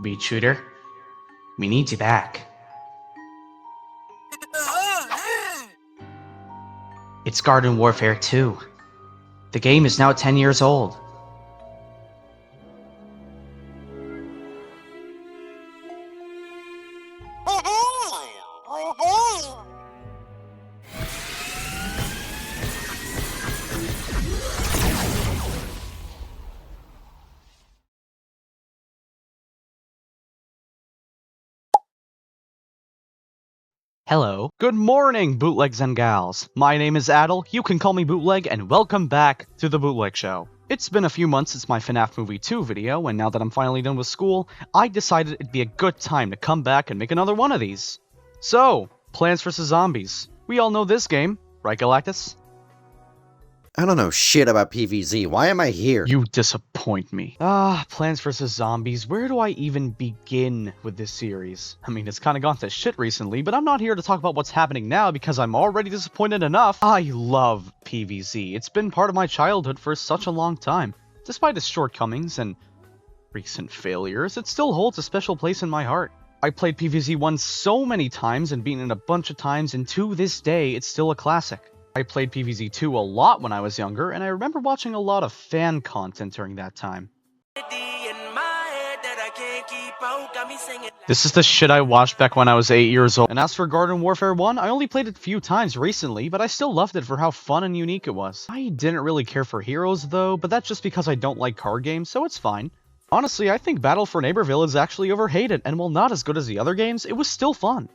Beat Shooter, we need you back. It's Garden Warfare 2. The game is now 10 years old. Hello. Good morning, bootlegs and gals. My name is Adel, you can call me Bootleg, and welcome back to The Bootleg Show. It's been a few months since my FNAF Movie 2 video, and now that I'm finally done with school, I decided it'd be a good time to come back and make another one of these. So, Plants vs. Zombies. We all know this game, right, Galactus? I don't know shit about PVZ. Why am I here? You disappoint me. Plants vs. Zombies. Where do I even begin with this series? I mean, it's kind of gone to shit recently, but I'm not here to talk about what's happening now because I'm already disappointed enough. I love PVZ. It's been part of my childhood for such a long time. Despite its shortcomings and recent failures, it still holds a special place in my heart. I played PVZ 1 so many times and beaten it a bunch of times, and to this day, it's still a classic. I played PVZ 2 a lot when I was younger, and I remember watching a lot of fan content during that time. This is the shit I watched back when I was 8 years old. And as for Garden Warfare 1, I only played it a few times recently, but I still loved it for how fun and unique it was. I didn't really care for heroes though, but that's just because I don't like card games, so it's fine. Honestly, I think Battle for Neighborville is actually overhated, and while not as good as the other games, it was still fun.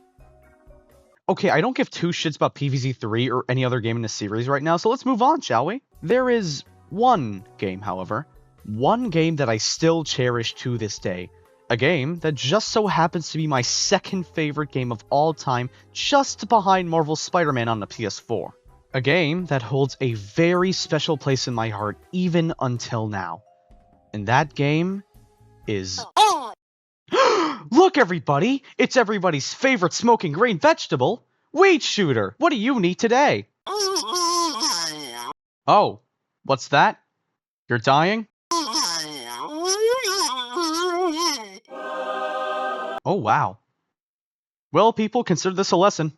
Okay, I don't give two shits about PVZ 3 or any other game in the series right now, so let's move on, shall we? There is one game, however. One game that I still cherish to this day. A game that just so happens to be my second favorite game of all time, just behind Marvel's Spider-Man on the PS4. A game that holds a very special place in my heart, even until now. And that game is... Look, everybody! It's everybody's favorite smoking green vegetable, Weed Shooter! What do you need today? Oh, what's that? You're dying? Oh, wow. Well, people, consider this a lesson.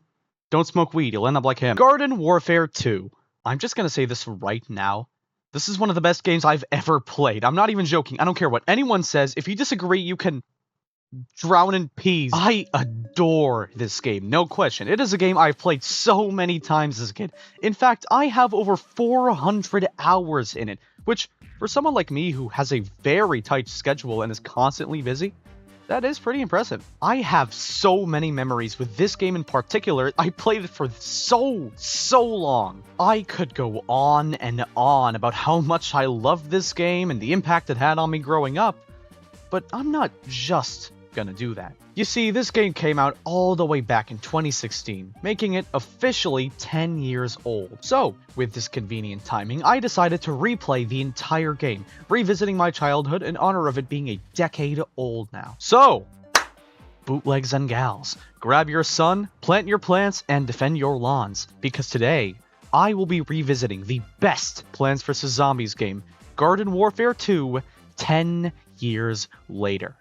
Don't smoke weed, you'll end up like him. Garden Warfare 2. I'm just gonna say this right now. This is one of the best games I've ever played. I'm not even joking. I don't care what anyone says. If you disagree, you can... drown in peas. I adore this game, no question. It is a game I've played so many times as a kid. In fact, I have over 400 hours in it, which, for someone like me who has a very tight schedule and is constantly busy, that is pretty impressive. I have so many memories with this game in particular. I played it for so long. I could go on and on about how much I loved this game and the impact it had on me growing up, but I'm not just gonna do that. You see, this game came out all the way back in 2016, making it officially 10 years old. So, with this convenient timing, I decided to replay the entire game, revisiting my childhood in honor of it being a decade old now. So, bootlegs and gals, grab your sun, plant your plants, and defend your lawns, because today, I will be revisiting the best Plants vs. Zombies game, Garden Warfare 2, 10 years later.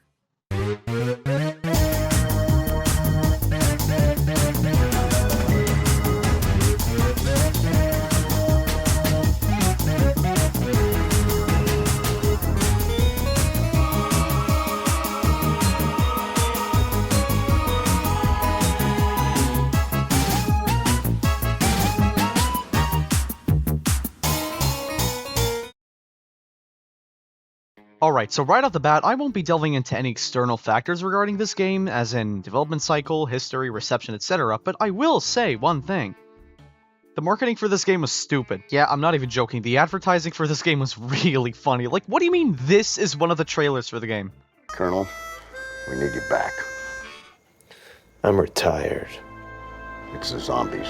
Alright, so right off the bat, I won't be delving into any external factors regarding this game, as in development cycle, history, reception, etc., but I will say one thing. The marketing for this game was stupid. Yeah, I'm not even joking, the advertising for this game was really funny. Like, what do you mean this is one of the trailers for the game? Colonel, we need you back. I'm retired. It's the zombies.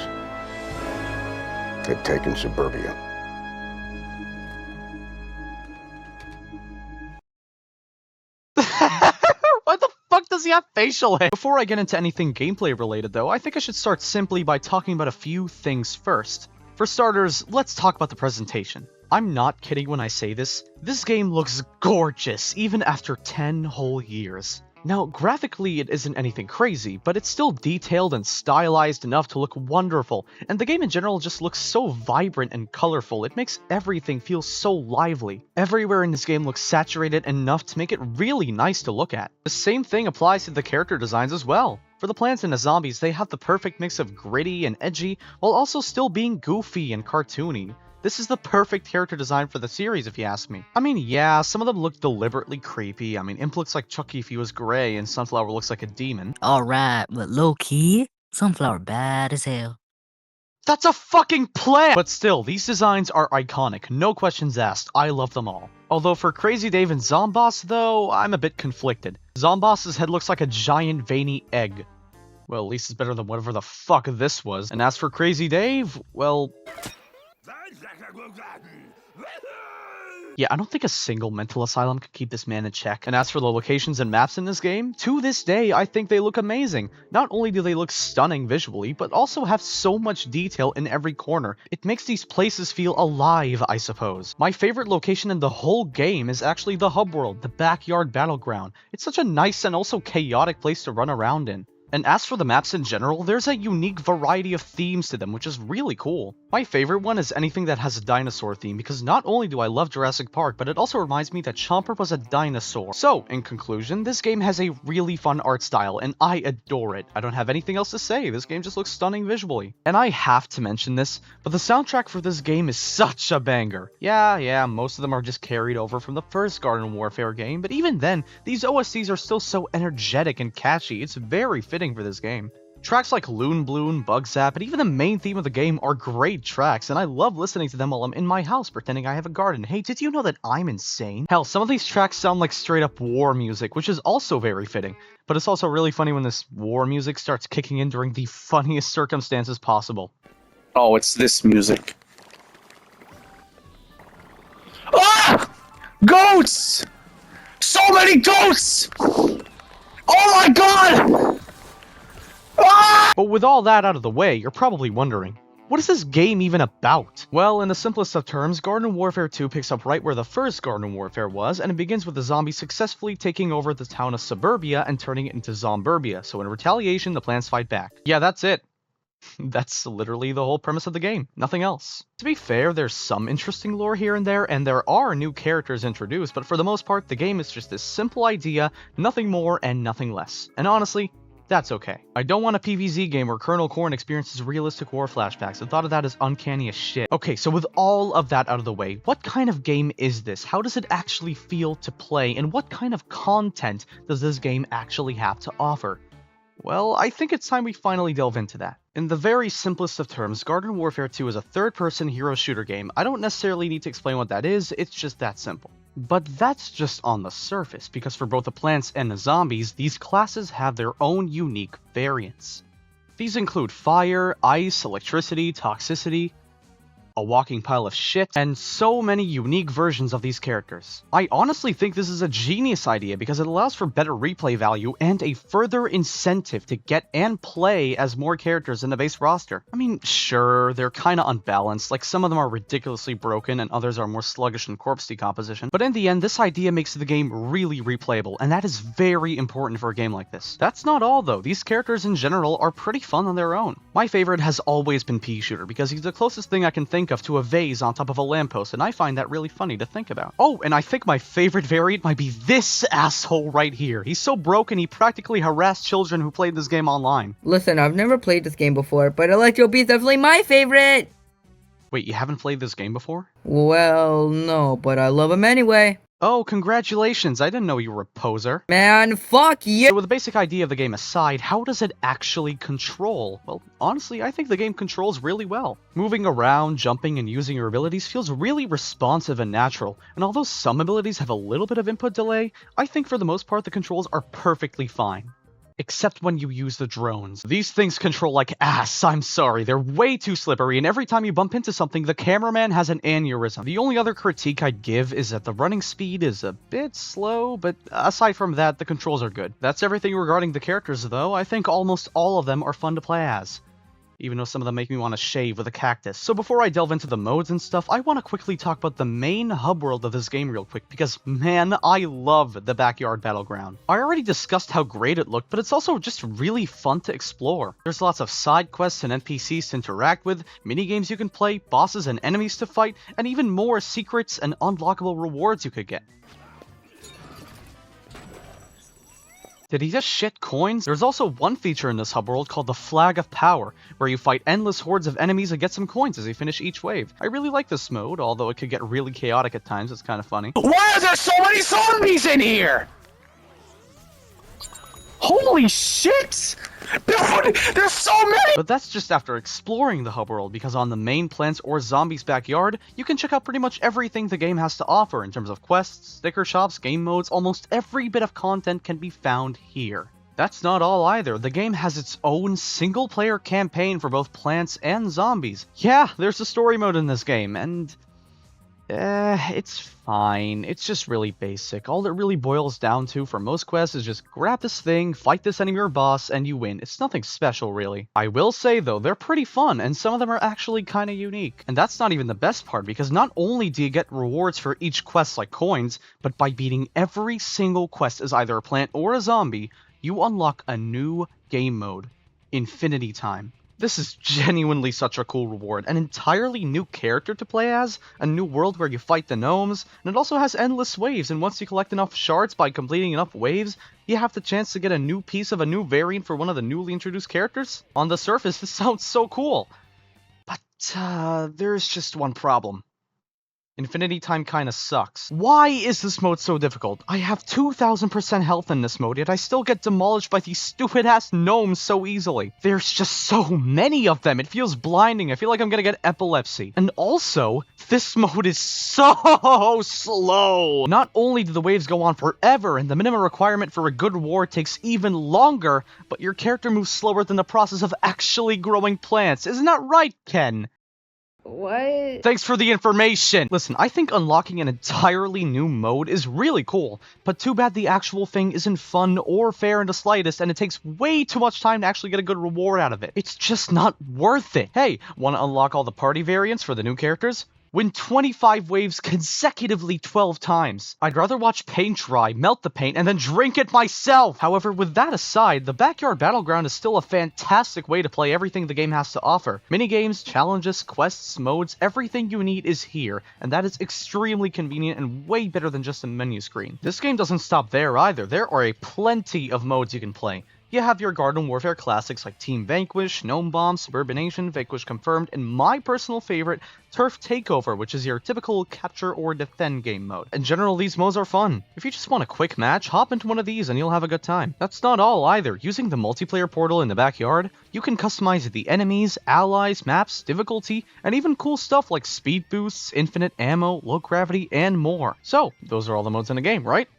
They've taken suburbia. What the fuck does he have facial hair? Before I get into anything gameplay related though, I think I should start simply by talking about a few things first. For starters, let's talk about the presentation. I'm not kidding when I say this. This game looks gorgeous, even after 10 whole years. Now, graphically it isn't anything crazy, but it's still detailed and stylized enough to look wonderful, and the game in general just looks so vibrant and colorful, it makes everything feel so lively. Everywhere in this game looks saturated enough to make it really nice to look at. The same thing applies to the character designs as well. For the plants and the zombies, they have the perfect mix of gritty and edgy, while also still being goofy and cartoony. This is the perfect character design for the series, if you ask me. I mean, yeah, some of them look deliberately creepy. I mean, Imp looks like Chucky if he was gray, and Sunflower looks like a demon. Alright, but low-key, Sunflower bad as hell. That's a fucking plant! But still, these designs are iconic, no questions asked. I love them all. Although for Crazy Dave and Zomboss, though, I'm a bit conflicted. Zomboss's head looks like a giant veiny egg. Well, at least it's better than whatever the fuck this was. And as for Crazy Dave, well... yeah, I don't think a single mental asylum could keep this man in check. And as for the locations and maps in this game, to this day, I think they look amazing. Not only do they look stunning visually, but also have so much detail in every corner. It makes these places feel alive, I suppose. My favorite location in the whole game is actually the hub world, the backyard battleground. It's such a nice and also chaotic place to run around in. And as for the maps in general, there's a unique variety of themes to them, which is really cool. My favorite one is anything that has a dinosaur theme, because not only do I love Jurassic Park, but it also reminds me that Chomper was a dinosaur. So, in conclusion, this game has a really fun art style, and I adore it. I don't have anything else to say, this game just looks stunning visually. And I have to mention this, but the soundtrack for this game is such a banger. Yeah, most of them are just carried over from the first Garden Warfare game, but even then, these OSTs are still so energetic and catchy, it's very fitting for this game. Tracks like Loon Bloon, Bug Zap, and even the main theme of the game are great tracks, and I love listening to them while I'm in my house pretending I have a garden. Hey, did you know that I'm insane? Hell, some of these tracks sound like straight up war music, which is also very fitting. But it's also really funny when this war music starts kicking in during the funniest circumstances possible. Oh, it's this music. Ah! Goats! So many goats! Oh my god! Ah! But with all that out of the way, you're probably wondering, what is this game even about? Well, in the simplest of terms, Garden Warfare 2 picks up right where the first Garden Warfare was, and it begins with the zombies successfully taking over the town of Suburbia and turning it into Zomburbia, so in retaliation, the plants fight back. Yeah, that's it. That's literally the whole premise of the game, nothing else. To be fair, there's some interesting lore here and there are new characters introduced, but for the most part, the game is just this simple idea, nothing more and nothing less. And honestly, that's okay. I don't want a PVZ game where Colonel Korn experiences realistic war flashbacks. The thought of that is uncanny as shit. Okay, so with all of that out of the way, what kind of game is this? How does it actually feel to play? And what kind of content does this game actually have to offer? Well, I think it's time we finally delve into that. In the very simplest of terms, Garden Warfare 2 is a third-person hero shooter game. I don't necessarily need to explain what that is, it's just that simple. But that's just on the surface, because for both the plants and the zombies, these classes have their own unique variants. These include fire, ice, electricity, toxicity, a walking pile of shit, and so many unique versions of these characters. I honestly think this is a genius idea because it allows for better replay value and a further incentive to get and play as more characters in the base roster. I mean, sure, they're kinda unbalanced, like some of them are ridiculously broken and others are more sluggish in corpse decomposition, but in the end, this idea makes the game really replayable, and that is very important for a game like this. That's not all though, these characters in general are pretty fun on their own. My favorite has always been Pea Shooter because he's the closest thing I can think of to a vase on top of a lamppost, and I find that really funny to think about. Oh, and I think my favorite variant might be this asshole right here. He's so broken he practically harassed children who played this game online. Listen, I've never played this game before, but Electro Beat's definitely my favorite! Wait, you haven't played this game before? Well, no, but I love him anyway. Oh, congratulations, I didn't know you were a poser. Man, fuck you! So with the basic idea of the game aside, how does it actually control? Well, honestly, I think the game controls really well. Moving around, jumping, and using your abilities feels really responsive and natural, and although some abilities have a little bit of input delay, I think for the most part the controls are perfectly fine. Except when you use the drones. These things control like ass, I'm sorry, they're way too slippery, and every time you bump into something, the cameraman has an aneurysm. The only other critique I'd give is that the running speed is a bit slow, but aside from that, the controls are good. That's everything regarding the characters though. I think almost all of them are fun to play as. even though some of them make me want to shave with a cactus. So before I delve into the modes and stuff, I want to quickly talk about the main hub world of this game real quick, because man, I love the backyard battleground. I already discussed how great it looked, but it's also just really fun to explore. There's lots of side quests and NPCs to interact with, minigames you can play, bosses and enemies to fight, and even more secrets and unlockable rewards you could get. Did he just shit coins? There's also one feature in this hub world called the Flag of Power, where you fight endless hordes of enemies and get some coins as you finish each wave. I really like this mode, although it could get really chaotic at times. It's kind of funny. Why are there so many zombies in here? Holy shit! Dude, there's so many! But that's just after exploring the hub world, because on the main plants or zombies' backyard, you can check out pretty much everything the game has to offer in terms of quests, sticker shops, game modes. Almost every bit of content can be found here. That's not all either. The game has its own single-player campaign for both plants and zombies. Yeah, there's a story mode in this game, and it's fine. It's just really basic. All it really boils down to for most quests is just grab this thing, fight this enemy or boss, and you win. It's nothing special, really. I will say, though, they're pretty fun, and some of them are actually kind of unique. And that's not even the best part, because not only do you get rewards for each quest like coins, but by beating every single quest as either a plant or a zombie, you unlock a new game mode, Infinity Time. This is genuinely such a cool reward. An entirely new character to play as, a new world where you fight the gnomes, and it also has endless waves, and once you collect enough shards by completing enough waves, you have the chance to get a new piece of a new variant for one of the newly introduced characters. On the surface, this sounds so cool. But, there's just one problem. Infinity Time kinda sucks. Why is this mode so difficult? I have 2000% health in this mode, yet I still get demolished by these stupid-ass gnomes so easily. There's just so many of them, it feels blinding. I feel like I'm gonna get epilepsy. And also, this mode is so slow! Not only do the waves go on forever, and the minimum requirement for a good war takes even longer, but your character moves slower than the process of actually growing plants. Isn't that right, Ken? What? Thanks for the information! Listen, I think unlocking an entirely new mode is really cool, but too bad the actual thing isn't fun or fair in the slightest, and it takes way too much time to actually get a good reward out of it. It's just not worth it. Hey, wanna unlock all the party variants for the new characters? Win 25 waves consecutively 12 times. I'd rather watch paint dry, melt the paint, and then drink it myself! However, with that aside, the Backyard Battleground is still a fantastic way to play everything the game has to offer. Minigames, challenges, quests, modes, everything you need is here, and that is extremely convenient and way better than just a menu screen. This game doesn't stop there either. There are plenty of modes you can play. You have your Garden Warfare classics like Team Vanquish, Gnome Bomb, Suburbanation, Vanquish Confirmed, and my personal favorite, Turf Takeover, which is your typical capture or defend game mode. In general, these modes are fun. If you just want a quick match, hop into one of these and you'll have a good time. That's not all either. Using the multiplayer portal in the backyard, you can customize the enemies, allies, maps, difficulty, and even cool stuff like speed boosts, infinite ammo, low gravity, and more. So, those are all the modes in the game, right?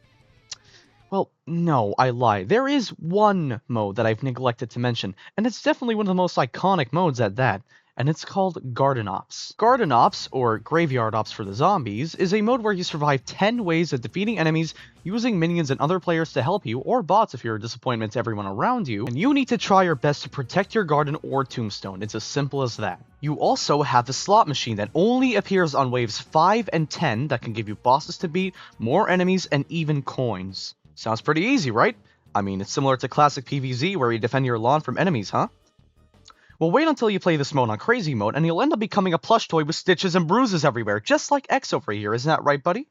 Well, no, I lied. There is one mode that I've neglected to mention, and it's definitely one of the most iconic modes at that, and it's called Garden Ops. Garden Ops, or Graveyard Ops for the zombies, is a mode where you survive 10 ways of defeating enemies using minions and other players to help you, or bots if you're a disappointment to everyone around you, and you need to try your best to protect your garden or tombstone. It's as simple as that. You also have the slot machine that only appears on waves 5 and 10 that can give you bosses to beat, more enemies, and even coins. Sounds pretty easy, right? I mean, it's similar to classic PVZ where you defend your lawn from enemies, huh? Well, wait until you play this mode on Crazy Mode, and you'll end up becoming a plush toy with stitches and bruises everywhere, just like X over here, isn't that right, buddy?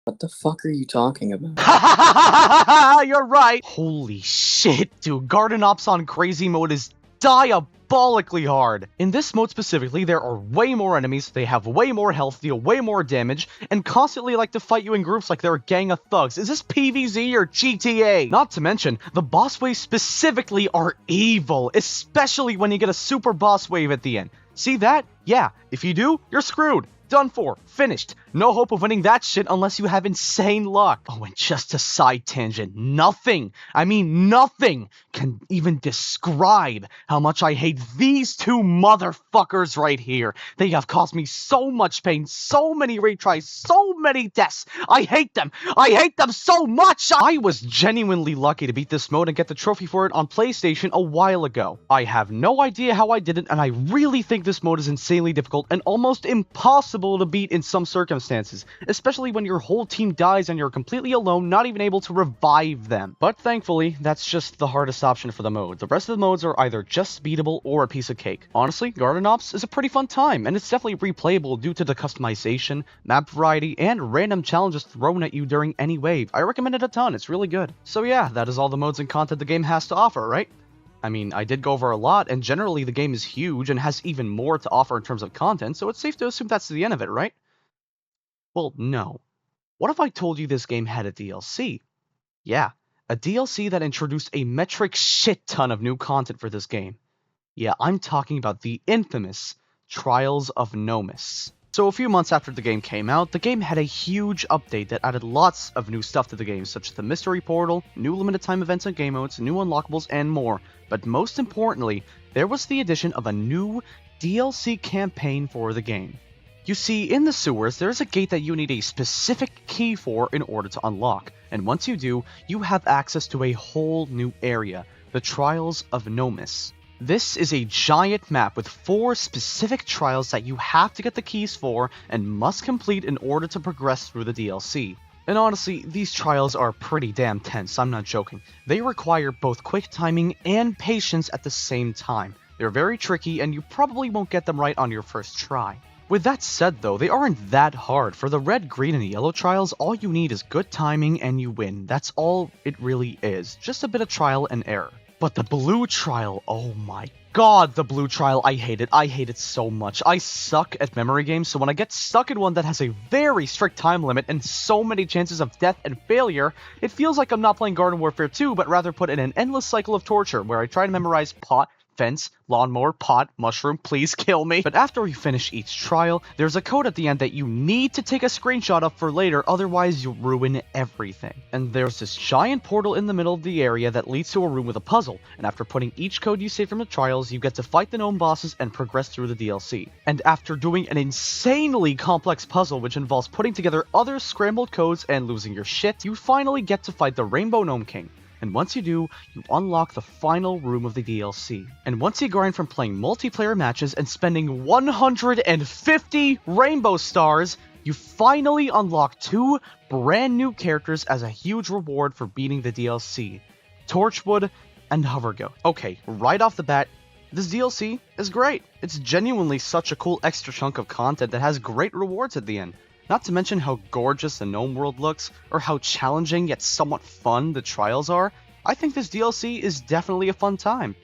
What the fuck are you talking about? You're right! Holy shit, dude, Garden Ops on Crazy Mode is diabolically hard. In this mode specifically, there are way more enemies, they have way more health, deal way more damage, and constantly like to fight you in groups like they're a gang of thugs. Is this PVZ or GTA? Not to mention, the boss waves specifically are evil, especially when you get a super boss wave at the end. See that? Yeah, if you do, you're screwed. Done for. Finished. No hope of winning that shit unless you have insane luck. Oh, and just a side tangent. Nothing, I mean nothing, can even describe how much I hate these two motherfuckers right here. They have caused me so much pain, so many retries, so many deaths. I hate them. I hate them so much. I was genuinely lucky to beat this mode and get the trophy for it on PlayStation a while ago. I have no idea how I did it, and I really think this mode is insanely difficult and almost impossible to beat in some circumstances, especially when your whole team dies and you're completely alone, not even able to revive them. But thankfully, that's just the hardest option for the mode. The rest of the modes are either just beatable or a piece of cake. Honestly, Garden Ops is a pretty fun time, and it's definitely replayable due to the customization, map variety, and random challenges thrown at you during any wave. I recommend it a ton, it's really good. So yeah, that is all the modes and content the game has to offer, right? I mean, I did go over a lot, and generally the game is huge and has even more to offer in terms of content, so it's safe to assume that's the end of it, right? Well, no. What if I told you this game had a DLC? Yeah, a DLC that introduced a metric shit ton of new content for this game. Yeah, I'm talking about the infamous Trials of Gnomus. So a few months after the game came out, the game had a huge update that added lots of new stuff to the game, such as the mystery portal, new limited time events and game modes, new unlockables, and more. But most importantly, there was the addition of a new DLC campaign for the game. You see, in the sewers, there's a gate that you need a specific key for in order to unlock, and once you do, you have access to a whole new area, the Trials of Gnomus. This is a giant map with 4 specific trials that you have to get the keys for and must complete in order to progress through the DLC. And honestly, these trials are pretty damn tense, I'm not joking. They require both quick timing and patience at the same time. They're very tricky and you probably won't get them right on your first try. With that said though, they aren't that hard. For the red, green, and yellow trials, all you need is good timing and you win. That's all it really is, just a bit of trial and error. But the blue trial, oh my god, the blue trial, I hate it so much. I suck at memory games, so when I get stuck in one that has a very strict time limit and so many chances of death and failure, it feels like I'm not playing Garden Warfare 2, but rather put in an endless cycle of torture where I try to memorize pot, fence, lawnmower, pot, mushroom, please kill me. But after you finish each trial, there's a code at the end that you need to take a screenshot of for later, otherwise you'll ruin everything. And there's this giant portal in the middle of the area that leads to a room with a puzzle, and after putting each code you saved from the trials, you get to fight the gnome bosses and progress through the DLC. And after doing an insanely complex puzzle which involves putting together other scrambled codes and losing your shit, you finally get to fight the Rainbow Gnome King. And once you do, you unlock the final room of the DLC. And once you grind from playing multiplayer matches and spending 150 rainbow stars, you finally unlock 2 brand new characters as a huge reward for beating the DLC. Torchwood and Hovergoat. Okay, right off the bat, this DLC is great. It's genuinely such a cool extra chunk of content that has great rewards at the end. Not to mention how gorgeous the gnome world looks, or how challenging yet somewhat fun the trials are. I think this DLC is definitely a fun time.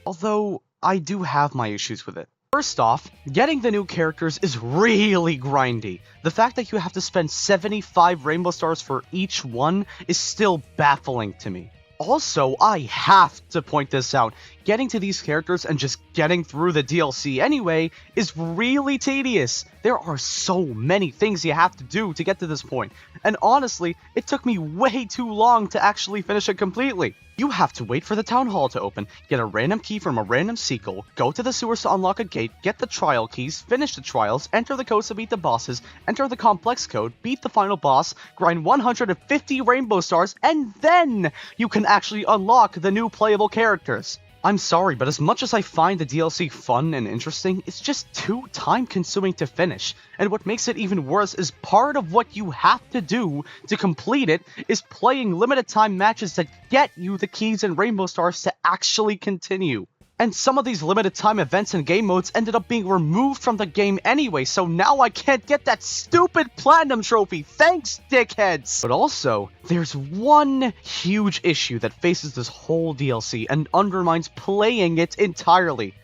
Although, I do have my issues with it. First off, getting the new characters is really grindy. The fact that you have to spend 75 rainbow stars for each one is still baffling to me. Also, I have to point this out, getting to these characters and just getting through the DLC anyway is really tedious. There are so many things you have to do to get to this point, and honestly, it took me way too long to actually finish it completely. You have to wait for the town hall to open, get a random key from a random sequel, go to the sewers to unlock a gate, get the trial keys, finish the trials, enter the codes to beat the bosses, enter the complex code, beat the final boss, grind 150 rainbow stars, and then you can actually unlock the new playable characters. I'm sorry, but as much as I find the DLC fun and interesting, it's just too time-consuming to finish. And what makes it even worse is part of what you have to do to complete it is playing limited time matches that get you the keys and rainbow stars to actually continue. And some of these limited time events and game modes ended up being removed from the game anyway, so now I can't get that stupid platinum trophy. Thanks, dickheads! But also, there's one huge issue that faces this whole DLC and undermines playing it entirely.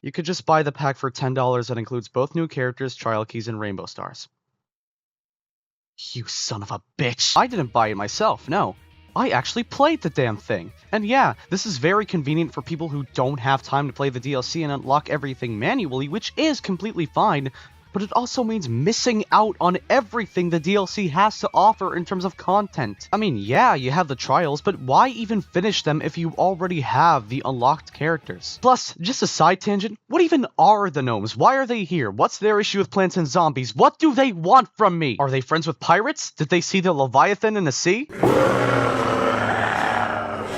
You could just buy the pack for $10 that includes both new characters, trial keys, and rainbow stars. You son of a bitch. I didn't buy it myself, no. I actually played the damn thing. And yeah, this is very convenient for people who don't have time to play the DLC and unlock everything manually, which is completely fine. but it also means missing out on everything the DLC has to offer in terms of content. I mean, yeah, you have the trials, but why even finish them if you already have the unlocked characters? Plus, just a side tangent, what even are the gnomes? Why are they here? What's their issue with plants and zombies? What do they want from me? Are they friends with pirates? Did they see the Leviathan in the sea?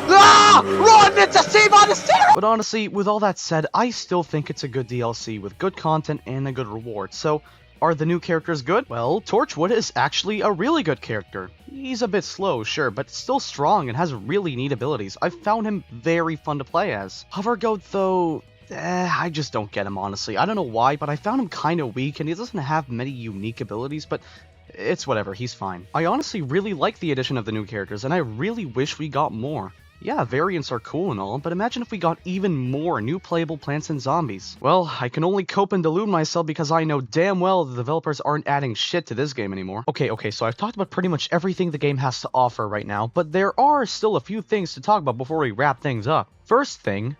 Ah! Run! It's a sea monster! But honestly, with all that said, I still think it's a good DLC with good content and a good reward. So, are the new characters good? Well, Torchwood is actually a really good character. He's a bit slow, sure, but still strong and has really neat abilities. I found him very fun to play as. Hovergoat, though, I just don't get him, honestly. I don't know why, but I found him kinda weak, and he doesn't have many unique abilities, but it's whatever, he's fine. I honestly really like the addition of the new characters, and I really wish we got more. Yeah, variants are cool and all, but imagine if we got even more new playable plants and zombies. Well, I can only cope and delude myself because I know damn well the developers aren't adding shit to this game anymore. Okay, so I've talked about pretty much everything the game has to offer right now, but there are still a few things to talk about before we wrap things up. First thing,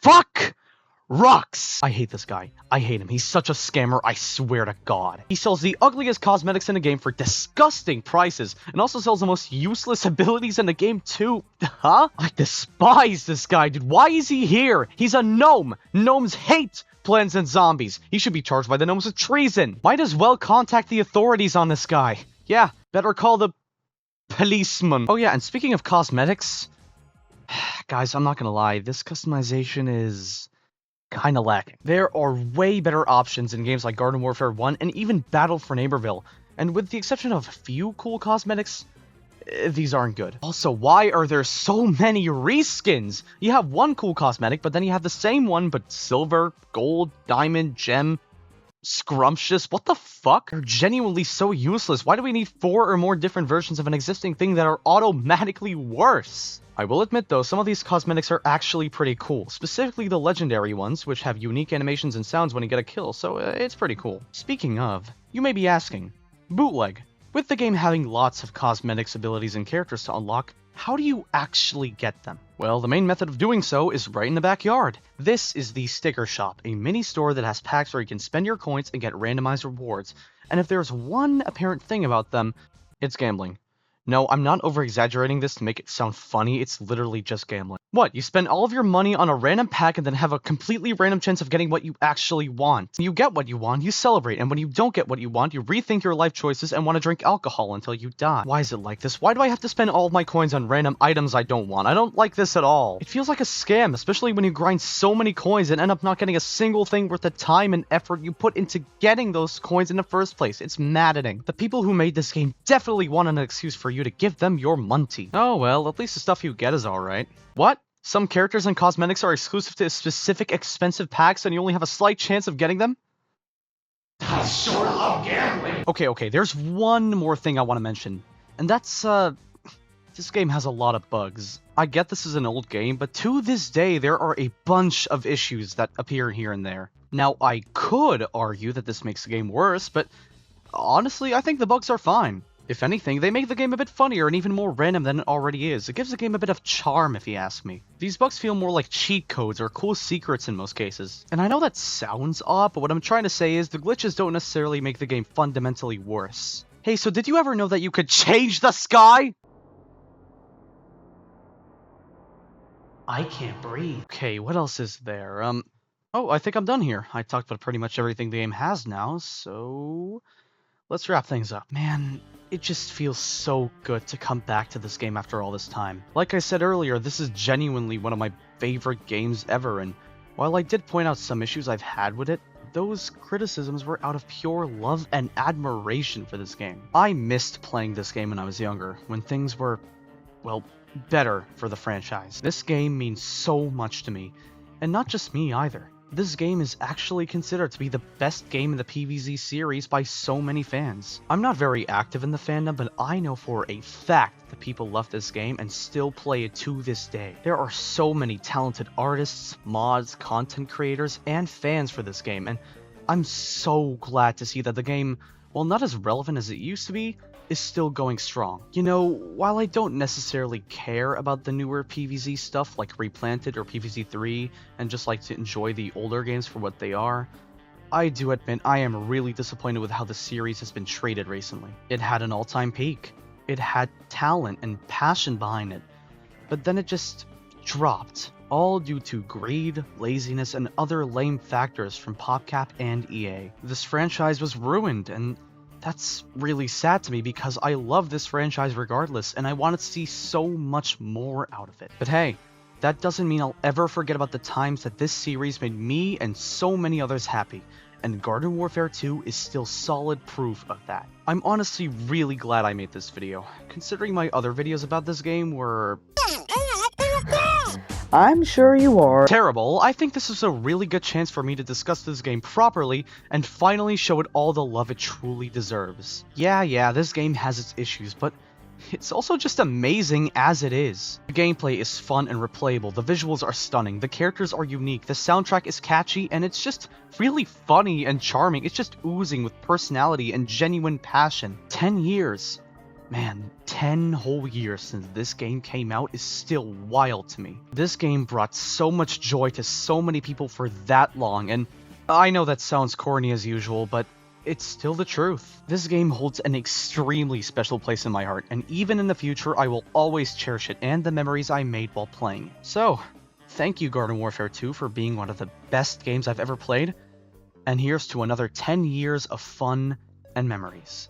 fuck Rux! I hate this guy. I hate him. He's such a scammer, I swear to God. He sells the ugliest cosmetics in the game for disgusting prices, and also sells the most useless abilities in the game too. Huh? I despise this guy, dude. Why is he here? He's a gnome. Gnomes hate plants and zombies. He should be charged by the gnomes with treason. Might as well contact the authorities on this guy. Yeah, better call the policeman. Oh yeah, and speaking of cosmetics, guys, I'm not gonna lie, this customization is kinda lacking. There are way better options in games like Garden Warfare 1 and even Battle for Neighborville, and with the exception of a few cool cosmetics, these aren't good. Also, why are there so many reskins? You have one cool cosmetic, but then you have the same one, but silver, gold, diamond, gem, scrumptious. What the fuck? They're genuinely so useless. Why do we need 4 or more different versions of an existing thing that are automatically worse? I will admit though, some of these cosmetics are actually pretty cool, specifically the legendary ones, which have unique animations and sounds when you get a kill, so it's pretty cool. Speaking of, you may be asking, bootleg. With the game having lots of cosmetics, abilities, and characters to unlock, how do you actually get them? Well, the main method of doing so is right in the backyard. This is the Sticker Shop, a mini store that has packs where you can spend your coins and get randomized rewards, and if there's one apparent thing about them, it's gambling. No, I'm not over-exaggerating this to make it sound funny, it's literally just gambling. What, you spend all of your money on a random pack and then have a completely random chance of getting what you actually want. When you get what you want, you celebrate, and when you don't get what you want, you rethink your life choices and want to drink alcohol until you die. Why is it like this? Why do I have to spend all of my coins on random items I don't want? I don't like this at all. It feels like a scam, especially when you grind so many coins and end up not getting a single thing worth the time and effort you put into getting those coins in the first place. It's maddening. The people who made this game definitely want an excuse for you to give them your money. Oh well, at least the stuff you get is alright. What? Some characters and cosmetics are exclusive to specific expensive packs and you only have a slight chance of getting them? I sure love gambling! Okay, there's one more thing I want to mention. And that's, this game has a lot of bugs. I get this is an old game, but to this day there are a bunch of issues that appear here and there. Now, I could argue that this makes the game worse, but honestly, I think the bugs are fine. If anything, they make the game a bit funnier and even more random than it already is. It gives the game a bit of charm, if you ask me. These bugs feel more like cheat codes or cool secrets in most cases. And I know that sounds odd, but what I'm trying to say is the glitches don't necessarily make the game fundamentally worse. Hey, so did you ever know that you could change the sky? I can't breathe. Okay, what else is there? Oh, I think I'm done here. I talked about pretty much everything the game has now, so let's wrap things up. Man, it just feels so good to come back to this game after all this time. Like I said earlier, this is genuinely one of my favorite games ever, and while I did point out some issues I've had with it, those criticisms were out of pure love and admiration for this game. I missed playing this game when I was younger, when things were, well, better for the franchise. This game means so much to me, and not just me either. This game is actually considered to be the best game in the PVZ series by so many fans. I'm not very active in the fandom, but I know for a fact that people love this game and still play it to this day. There are so many talented artists, mods, content creators, and fans for this game, and I'm so glad to see that the game, while not as relevant as it used to be, is still going strong. You know, while I don't necessarily care about the newer PVZ stuff like Replanted or PVZ 3 and just like to enjoy the older games for what they are, I do admit I am really disappointed with how the series has been treated recently. It had an all-time peak. It had talent and passion behind it, but then it just dropped, all due to greed, laziness, and other lame factors from PopCap and EA. This franchise was ruined, and that's really sad to me because I love this franchise regardless, and I wanted to see so much more out of it. But hey, that doesn't mean I'll ever forget about the times that this series made me and so many others happy, and Garden Warfare 2 is still solid proof of that. I'm honestly really glad I made this video, considering my other videos about this game were I'm sure you are. terrible. I think this is a really good chance for me to discuss this game properly and finally show it all the love it truly deserves. Yeah, this game has its issues, but it's also just amazing as it is. The gameplay is fun and replayable, the visuals are stunning, the characters are unique, the soundtrack is catchy, and it's just really funny and charming. It's just oozing with personality and genuine passion. 10 years. Man, 10 whole years since this game came out is still wild to me. This game brought so much joy to so many people for that long, and I know that sounds corny as usual, but it's still the truth. This game holds an extremely special place in my heart, and even in the future, I will always cherish it and the memories I made while playing. So, thank you Garden Warfare 2 for being one of the best games I've ever played, and here's to another 10 years of fun and memories.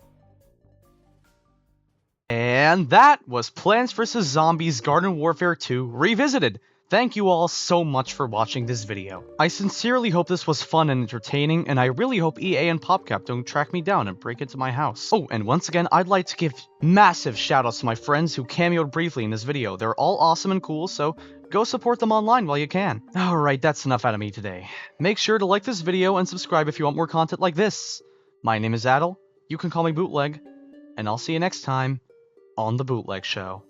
And that was Plants vs. Zombies Garden Warfare 2 Revisited. Thank you all so much for watching this video. I sincerely hope this was fun and entertaining, and I really hope EA and PopCap don't track me down and break into my house. Oh, and once again, I'd like to give massive shoutouts to my friends who cameoed briefly in this video. They're all awesome and cool, so go support them online while you can. Alright, that's enough out of me today. Make sure to like this video and subscribe if you want more content like this. My name is Adel, you can call me Bootleg, and I'll see you next time on The Bootleg Show.